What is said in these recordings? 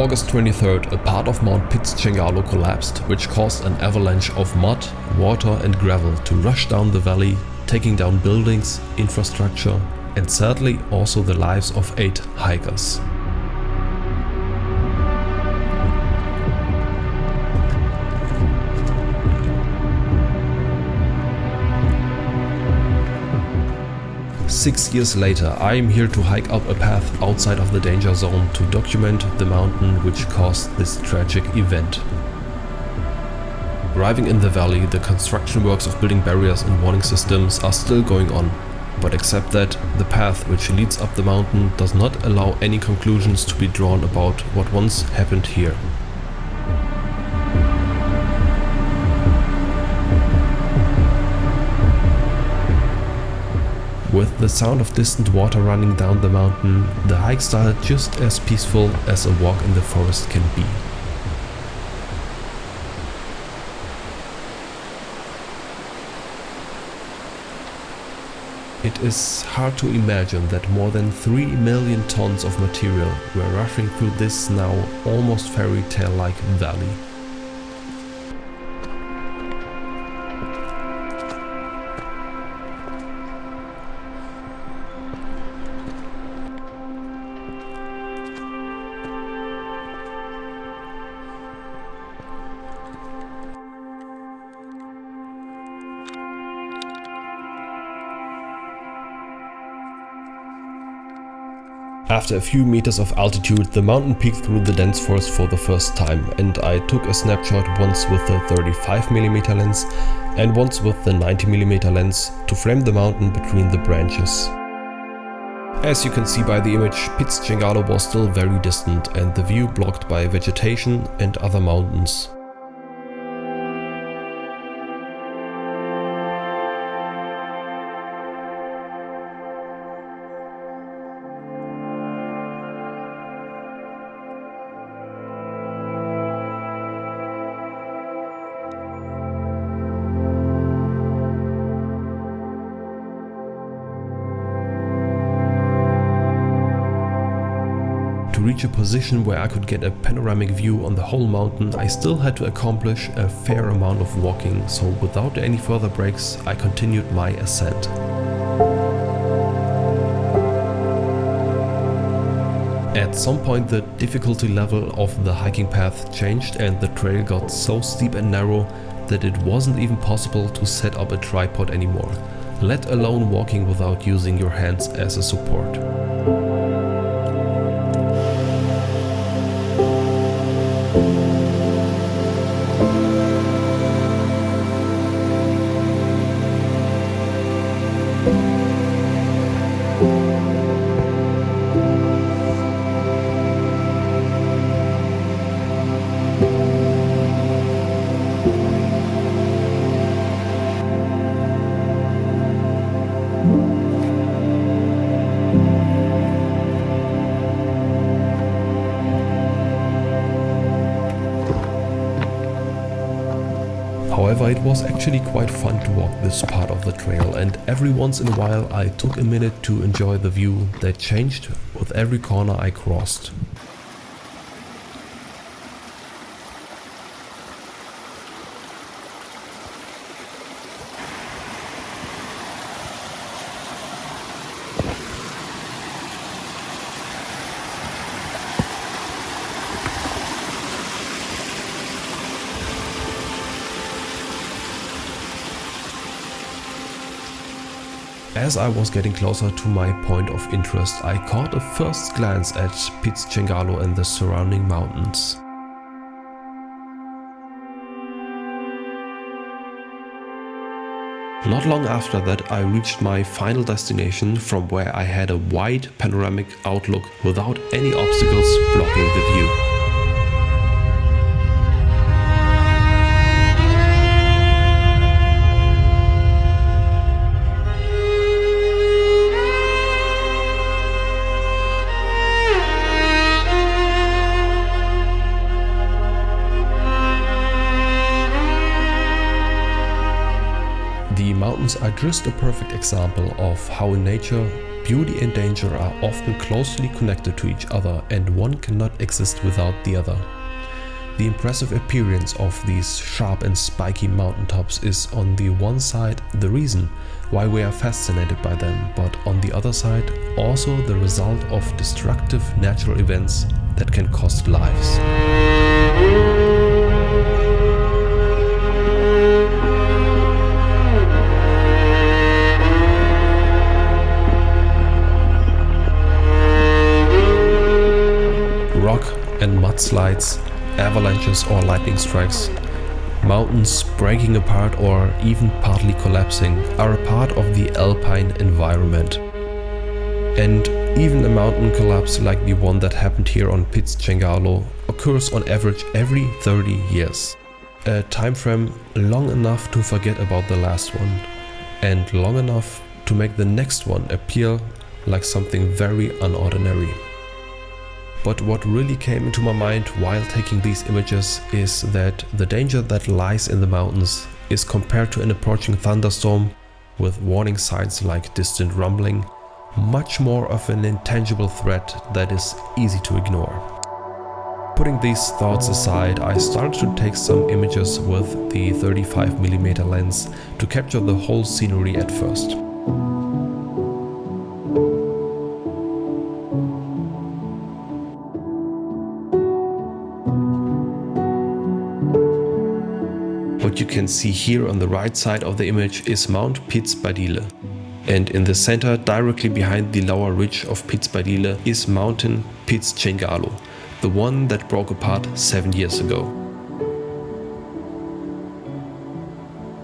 August 23rd, a part of Mount Piz Cengalo collapsed, which caused an avalanche of mud, water and gravel to rush down the valley, taking down buildings, infrastructure, and sadly also the lives of 8 hikers. Six years later, I am here to hike up a path outside of the danger zone to document the mountain which caused this tragic event. Arriving in the valley, the construction works of building barriers and warning systems are still going on. But except that, the path which leads up the mountain does not allow any conclusions to be drawn about what once happened here. With the sound of distant water running down the mountain, the hike started just as peaceful as a walk in the forest can be. It is hard to imagine that more than 3 million tons of material were rushing through this now almost fairy tale-like valley. After a few meters of altitude, the mountain peeked through the dense forest for the first time, and I took a snapshot once with the 35mm lens and once with the 90mm lens to frame the mountain between the branches. As you can see by the image, Piz Cengalo was still very distant and the view blocked by vegetation and other mountains. To reach a position where I could get a panoramic view on the whole mountain, I still had to accomplish a fair amount of walking, so without any further breaks, I continued my ascent. At some point the difficulty level of the hiking path changed and the trail got so steep and narrow that it wasn't even possible to set up a tripod anymore, let alone walking without using your hands as a support. However, it was actually quite fun to walk this part of the trail, and every once in a while I took a minute to enjoy the view that changed with every corner I crossed. As I was getting closer to my point of interest, I caught a first glance at Piz Cengalo and the surrounding mountains. Not long after that, I reached my final destination, from where I had a wide panoramic outlook without any obstacles blocking the view. The mountains are just a perfect example of how in nature beauty and danger are often closely connected to each other and one cannot exist without the other. The impressive appearance of these sharp and spiky mountaintops is on the one side the reason why we are fascinated by them, but on the other side also the result of destructive natural events that can cost lives. Rock and mudslides, avalanches or lightning strikes, mountains breaking apart or even partly collapsing are a part of the alpine environment. And even a mountain collapse like the one that happened here on Piz Cengalo occurs on average every 30 years. A time frame long enough to forget about the last one and long enough to make the next one appear like something very unordinary. But what really came into my mind while taking these images is that the danger that lies in the mountains is compared to an approaching thunderstorm with warning signs like distant rumbling, much more of an intangible threat that is easy to ignore. Putting these thoughts aside, I started to take some images with the 35mm lens to capture the whole scenery at first. What you can see here on the right side of the image is Mount Piz Cengalo. And in the center, directly behind the lower ridge of Piz Cengalo, is mountain Piz Cengalo, the one that broke apart 7 years ago.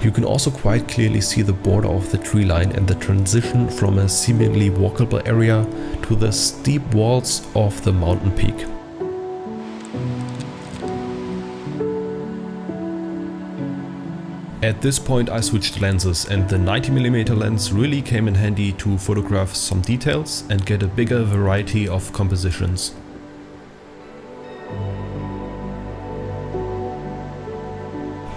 You can also quite clearly see the border of the tree line and the transition from a seemingly walkable area to the steep walls of the mountain peak. At this point I switched lenses and the 90mm lens really came in handy to photograph some details and get a bigger variety of compositions.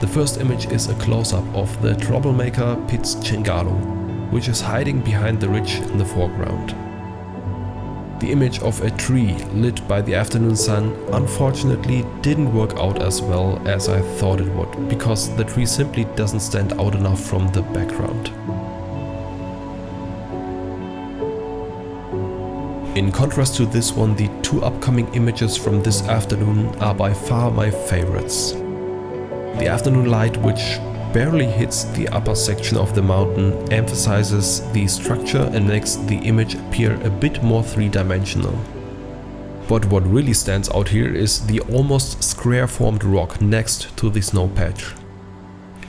The first image is a close-up of the troublemaker Piz Cengalo, which is hiding behind the ridge in the foreground. The image of a tree lit by the afternoon sun unfortunately didn't work out as well as I thought it would, because the tree simply doesn't stand out enough from the background. In contrast to this one, the two upcoming images from this afternoon are by far my favorites. The afternoon light, which barely hits the upper section of the mountain, emphasizes the structure and makes the image appear a bit more three-dimensional. But what really stands out here is the almost square-formed rock next to the snow patch.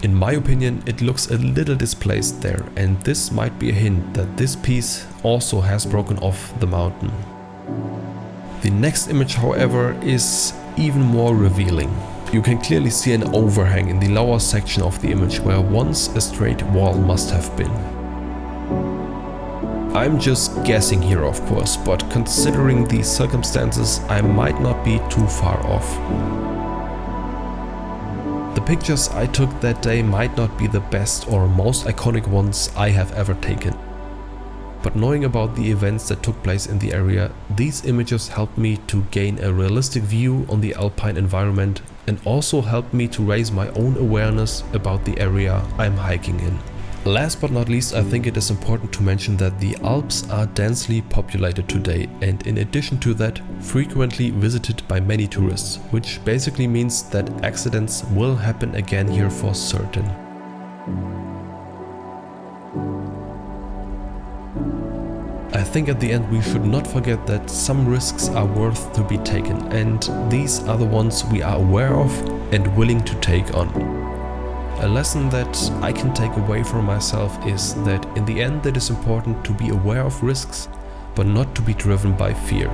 In my opinion, it looks a little displaced there, and this might be a hint that this piece also has broken off the mountain. The next image, however, is even more revealing. You can clearly see an overhang in the lower section of the image where once a straight wall must have been. I'm just guessing here, of course, but considering the circumstances, I might not be too far off. The pictures I took that day might not be the best or most iconic ones I have ever taken. But knowing about the events that took place in the area, these images helped me to gain a realistic view on the alpine environment and also helped me to raise my own awareness about the area I'm hiking in. Last but not least, I think it is important to mention that the Alps are densely populated today and in addition to that, frequently visited by many tourists, which basically means that accidents will happen again here for certain. I think at the end we should not forget that some risks are worth to be taken, and these are the ones we are aware of and willing to take on. A lesson that I can take away from myself is that in the end it is important to be aware of risks, but not to be driven by fear.